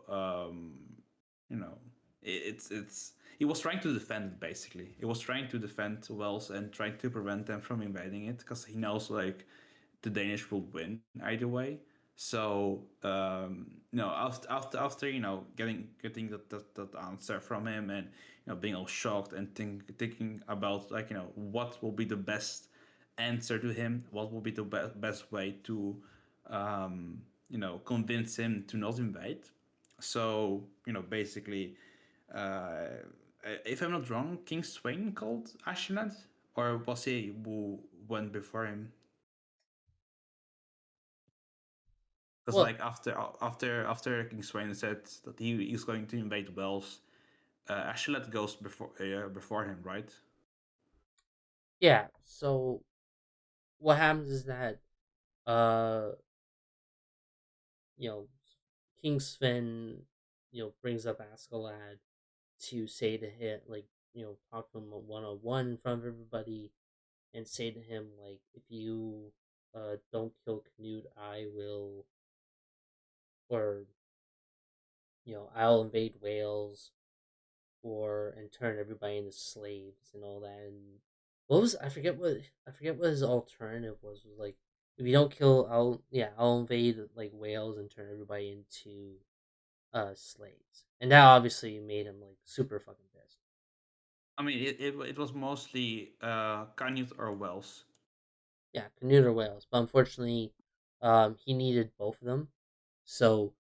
S2: you know it's he was trying to defend it basically. He was trying to defend Wales and trying to prevent them from invading it because he knows like the Danish will win either way. So after getting that answer from him and being all shocked and thinking about like what will be the best answer to him, what will be the best way to convince him to not invade. So basically, uh, if I'm not wrong, King Sweyn called Ashnad, or was he who went before him? Because
S1: Well,
S2: like after King Sweyn said that he is going to invade Wales, Ashlett goes before him, right?
S1: yeah. So what happens is that uh you know King Sven brings up Askeladd to say to him like talk to him one on one in front of everybody and say to him like if you don't kill Canute, I will, or I'll invade Wales, or and turn everybody into slaves and all that. And what was I forget what his alternative was like, if you don't kill, I'll invade like Wales and turn everybody into slaves. And that obviously made him like super fucking pissed.
S2: I mean, it was mostly Canute or Wells.
S1: Yeah, Canute or Wales, but unfortunately, he needed both of them. So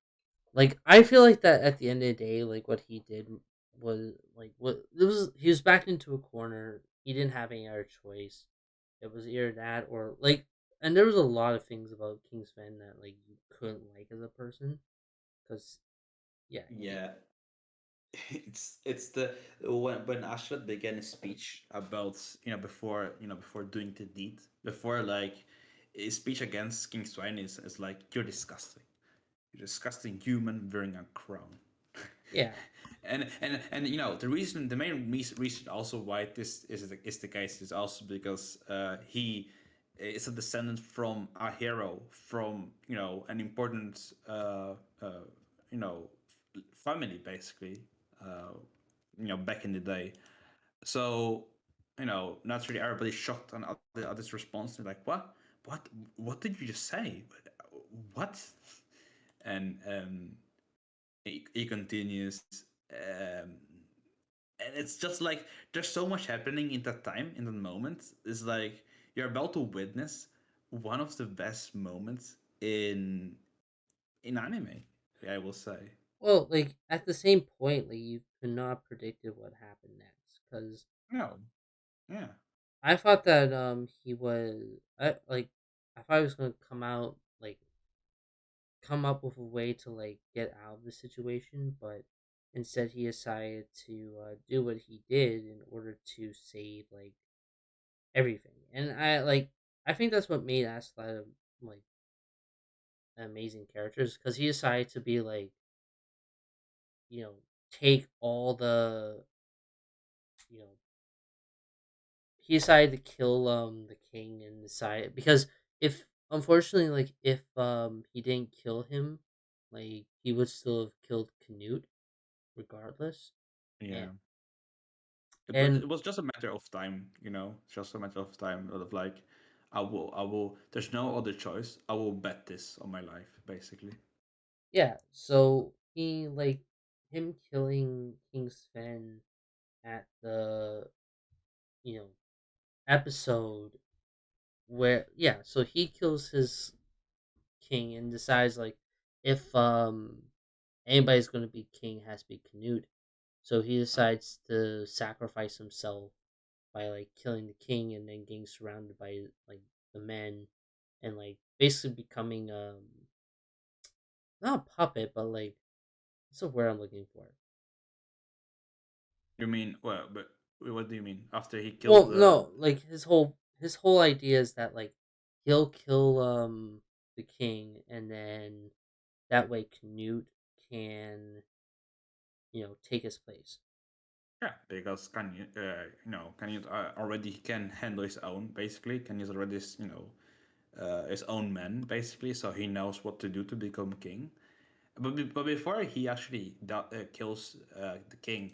S1: like I feel like that at the end of the day, like what he did was like what it was. He was backed into a corner. He didn't have any other choice. It was either that or like, and there was a lot of things about King Sven that like you couldn't like as a person because yeah,
S2: Yeah, it's the when Ashlet began his speech about before doing the deed, before like his speech against King Sweyn is like you're disgusting human wearing a crown.
S1: yeah.
S2: And the main reason also why this is the case is also because he is a descendant from a hero from an important you know family basically uh, back in the day. So naturally everybody's shocked at this response. They're like, what what did you just say? What? And he continues, um, and it's just like there's so much happening in that time, in that moment. It's like you're about to witness one of the best moments in anime, I will say.
S1: Well, like at the same point, like you could not predicted what happened next because
S2: No, yeah,
S1: I thought that he was I thought he was gonna come up with a way to like get out of the situation, but instead he decided to do what he did in order to save like everything. And I think that's what made Askeladd like an amazing characters because he decided to be like you know take all the you know he decided to kill the king and decide because if unfortunately like if he didn't kill him, like he would still have killed Canute regardless.
S2: yeah.
S1: and
S2: But
S1: and
S2: it was just a matter of time, just a matter of time of like I will. There's no other choice. I will bet this on my life, basically.
S1: Yeah, so he like him killing King Sven at the you know episode where so he kills his king and decides like if anybody's gonna be king it has to be Canute. So he decides to sacrifice himself by like killing the king and then getting surrounded by like the men and like basically becoming not a puppet but like what's the word I'm looking for?
S2: You mean well, but what do you mean? After he killed
S1: Well,
S2: the
S1: no, like his whole idea is that like he'll kill the king and then that way Canute can take his place.
S2: yeah, because can can you already can handle his own basically. Can use already his own man basically, so he knows what to do to become king. But before he actually kills the king,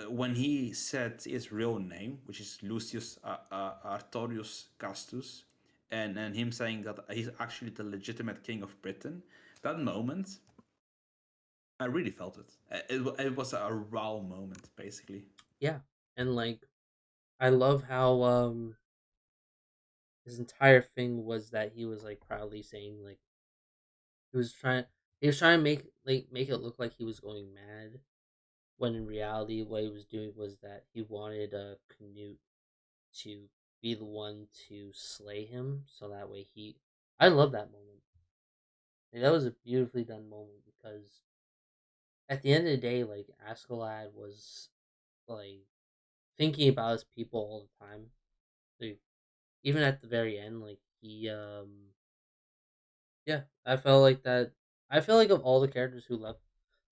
S2: when he said his real name, which is Lucius Artorius Castus, and him saying that he's actually the legitimate king of Britain, that moment, I really felt it. It was a raw moment, basically.
S1: Yeah, and like I love how his entire thing was that he was like proudly saying like he was trying he was trying to make it look like he was going mad when in reality what he was doing was that he wanted Canute to be the one to slay him so that way he I love that moment. Like, that was a beautifully done moment because at the end of the day like Askeladd was like thinking about his people all the time. Like even at the very end like he yeah, I felt like that. I feel like of all the characters who left,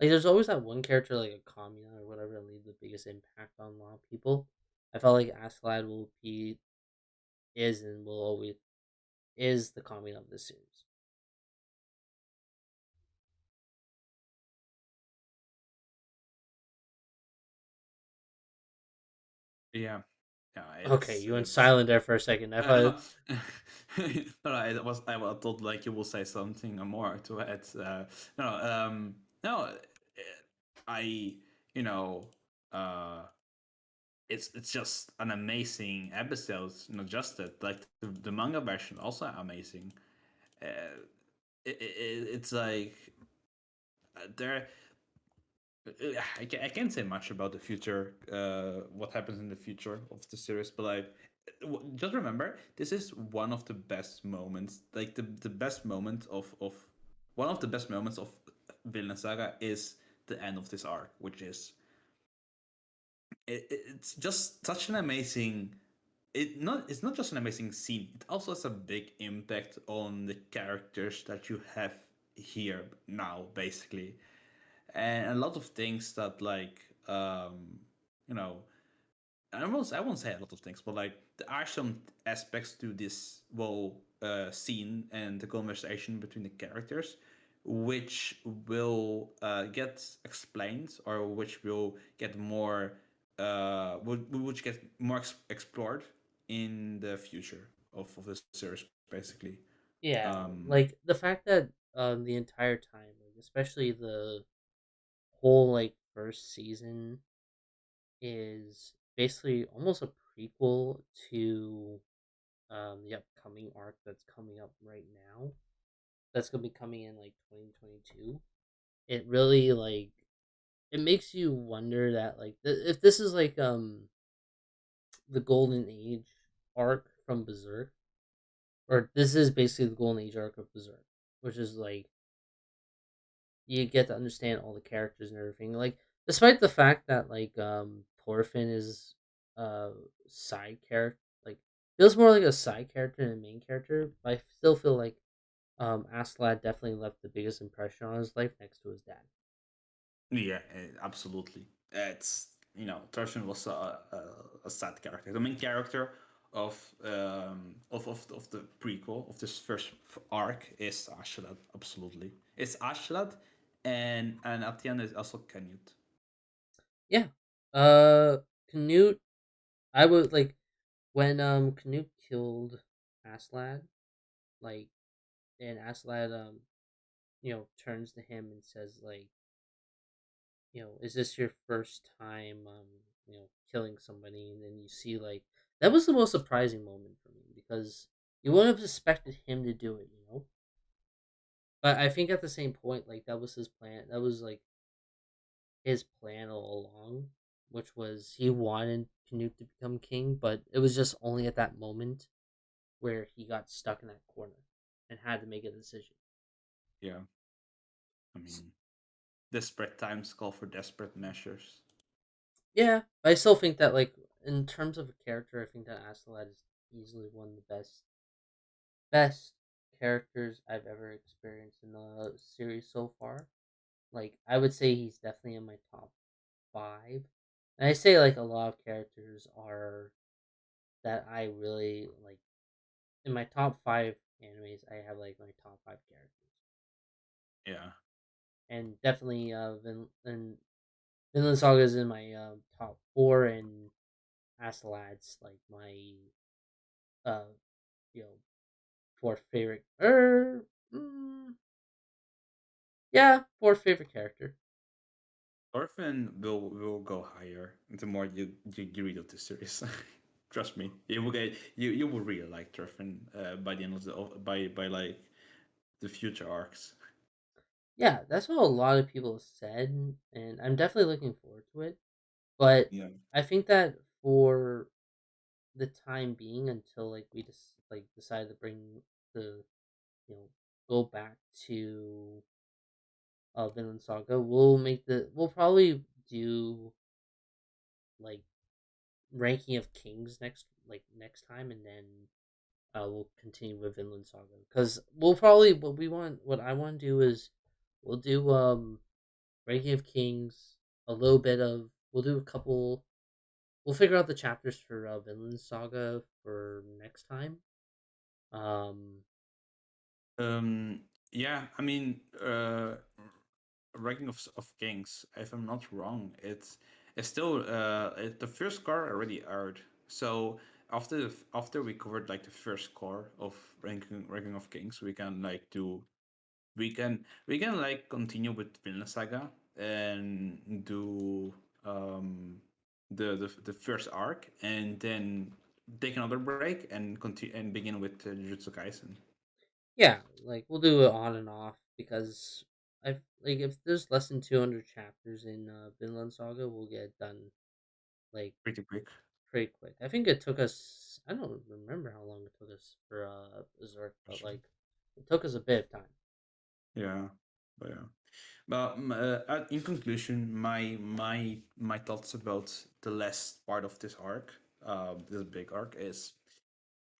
S1: like there's always that one character like a Kamina or whatever that leave the biggest impact on a lot of people. I felt like Askeladd will be is and will always is the Kamina of this series.
S2: Yeah, yeah.
S1: Okay, you went
S2: It's
S1: silent there for a second. I thought,
S2: no, no. I thought like you will say something more to it. No, no. I you know uh it's just an amazing episode. Not just that, like the manga version also amazing. Uh, it's like there. I can't say much about the future, what happens in the future of the series, but like, just remember, this is one of the best moments, like the best moment of one of the best moments of Villain Saga is the end of this arc, which is it's just such an amazing it's not just an amazing scene, it also has a big impact on the characters that you have here now basically, and a lot of things that like you know I won't say a lot of things, but like there are some aspects to this whole scene and the conversation between the characters which will get explained or which will get more which get more explored in the future of the series basically.
S1: yeah,
S2: um
S1: like the fact that the entire time, like especially the whole like first season is basically almost a prequel to the upcoming arc that's coming up right now. That's gonna be coming in like 2022. It really like it makes you wonder that like if this is like the golden age arc from Berserk, or this is basically the golden age arc of Berserk, which is like you get to understand all the characters and everything. Like despite the fact that like Thorfinn is a side character, like feels more like a side character than a main character, but I still feel like Askeladd definitely left the biggest impression on his life next to his dad.
S2: Yeah, absolutely. It's Thorfinn was a sad character, the main character of of the prequel of this first arc is Ashlat. Absolutely, it's Ashlat, and at the end is also Canute.
S1: Yeah. Uh Canute I would like when Canute killed. Aslad, like, and Aslad turns to him and says like, is this your first time killing somebody? And then you see like that was the most surprising moment for me because you wouldn't have expected him to do it, But I think at the same point, like that was his plan. That was like his plan all along, which was he wanted Canute to become king, but it was just only at that moment where he got stuck in that corner and had to make a decision.
S2: Yeah, I mean, desperate times call for desperate measures.
S1: Yeah, I still think that like in terms of a character, I think that Astolat is easily one of the best characters I've ever experienced in the series so far. Like I would say he's definitely in my top five. And I say like a lot of characters are that I really like in my top five animes. I have like my top five characters,
S2: Yeah.
S1: and definitely and Vinland Saga is in my top four, and Astolat's like my uh you know fourth favorite. Yeah, fourth favorite character.
S2: Orphan will go higher the more you read of the series. Trust me, you will really like Orphan by the end of the by like the future arcs.
S1: Yeah, that's what a lot of people said, and I'm definitely looking forward to it. But
S2: Yeah,
S1: I think that for the time being, until like we just like decide to bring the you know go back to Vinland Saga, we'll probably do like ranking of kings next time, and then we'll continue with Vinland Saga because we'll probably what I want to do is we'll do ranking of kings, a little bit of we'll do a couple. We'll figure out the chapters for Vinland Saga for next time. Um,
S2: um, yeah. I mean, ranking of kings. If I'm not wrong, it's still the first car already aired. So after we covered like the first core of ranking of kings, we can like continue with Vinland Saga and do um the first arc and then take another break and continue and begin with Jujutsu Kaisen.
S1: yeah, like we'll do it on and off because I like if there's less than 200 chapters in Vinland Saga, we'll get it done like
S2: Pretty quick.
S1: pretty quick. I think it took us. I don't remember how long it took us for Berserk, but like it took us a bit of time.
S2: Yeah, but yeah. But in conclusion, my thoughts about the last part of this arc, this big arc, is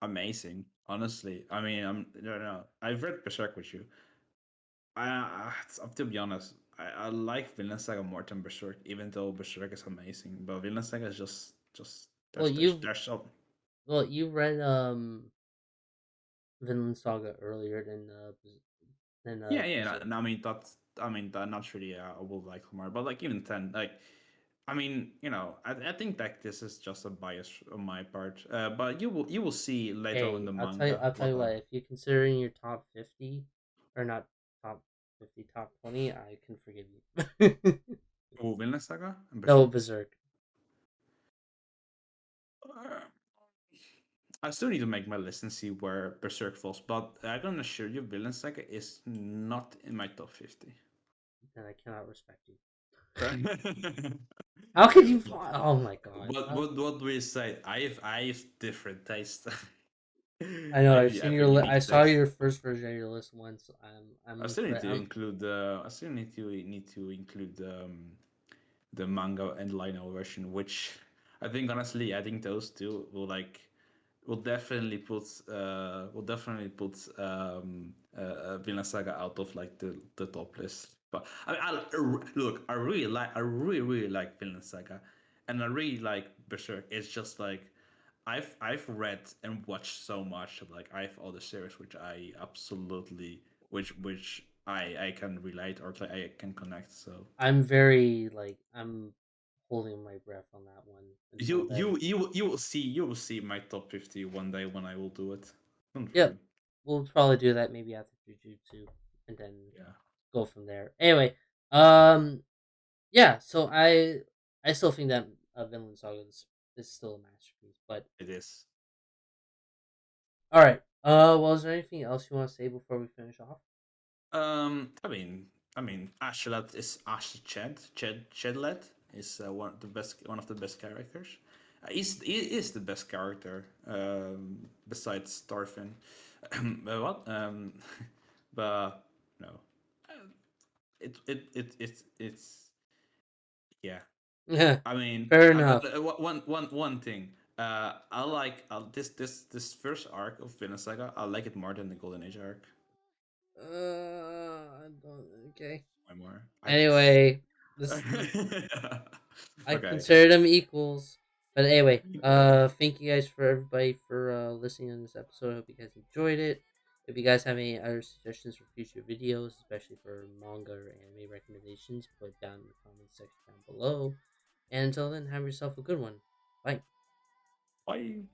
S2: amazing. Honestly, I mean, I don't know. I've read Berserk with you. To be honest, I like Vinland Saga more than Berserk, even though Berserk is amazing. But Vinland Saga is just
S1: Well,
S2: there's some.
S1: you read Vinland Saga earlier than
S2: Yeah, yeah.
S1: Berserk.
S2: I mean that naturally I will like more, but like even then, like I mean, I think that this is just a bias on my part. But you will see later on in
S1: Hey,
S2: the
S1: I'll
S2: manga
S1: tell
S2: what
S1: you what. If you consider in your top 50, or not top 50, top 20, I can forgive you.
S2: Vinland Saga and
S1: No,
S2: Berserk.
S1: Berserk.
S2: Uh, I still need to make my list and see where Berserk falls, but I can assure you, Vinland Saga is not in my top 50.
S1: Then I cannot respect you.
S2: Okay.
S1: How could you? Oh my god.
S2: What do we say? I have different taste.
S1: I know. I've
S2: I
S1: seen
S2: have a
S1: your. I
S2: unique
S1: saw
S2: taste.
S1: your first version of your list once. I'm
S2: I still need
S1: impressed.
S2: to include. I still need to include the manga and light novel version, which I think honestly, I think those two will definitely put Vinland Saga out of like the top list. But I mean, look, I really like Vinland Saga, and I really like Berserk. It's just like I've read and watched so much of like I have all the series which I absolutely which I can relate or like I can connect. So
S1: I'm very like I'm holding my breath on that one until
S2: you
S1: then.
S2: you you you will see my top 50 one day when I will do it. Don't
S1: Yep,
S2: worry.
S1: we'll probably do that maybe after Jujutsu, and then
S2: Yeah,
S1: go from there. Anyway, um, yeah. So I still think that Vinland Saga is still a masterpiece. But
S2: it is.
S1: all right. Well, is there anything else you want to say before we finish off?
S2: Ashelet is Ash Ched. Chedlet is one of the best characters. He is the best character besides Thorfinn. But what? But no, Uh, it's yeah.
S1: Yeah,
S2: I mean,
S1: fair
S2: but
S1: enough.
S2: one thing. I like this first arc of Vinland Saga. I like it more than the Golden Age arc.
S1: I don't. Okay.
S2: Why more? I guess.
S1: Anyway, this I
S2: Okay.
S1: consider them equals. But anyway, thank you guys for everybody for listening on this episode. I hope you guys enjoyed it. If you guys have any other suggestions for future videos, especially for manga or anime recommendations, put down in the comments section down below. And until then, have yourself a good one. Bye.
S2: Bye.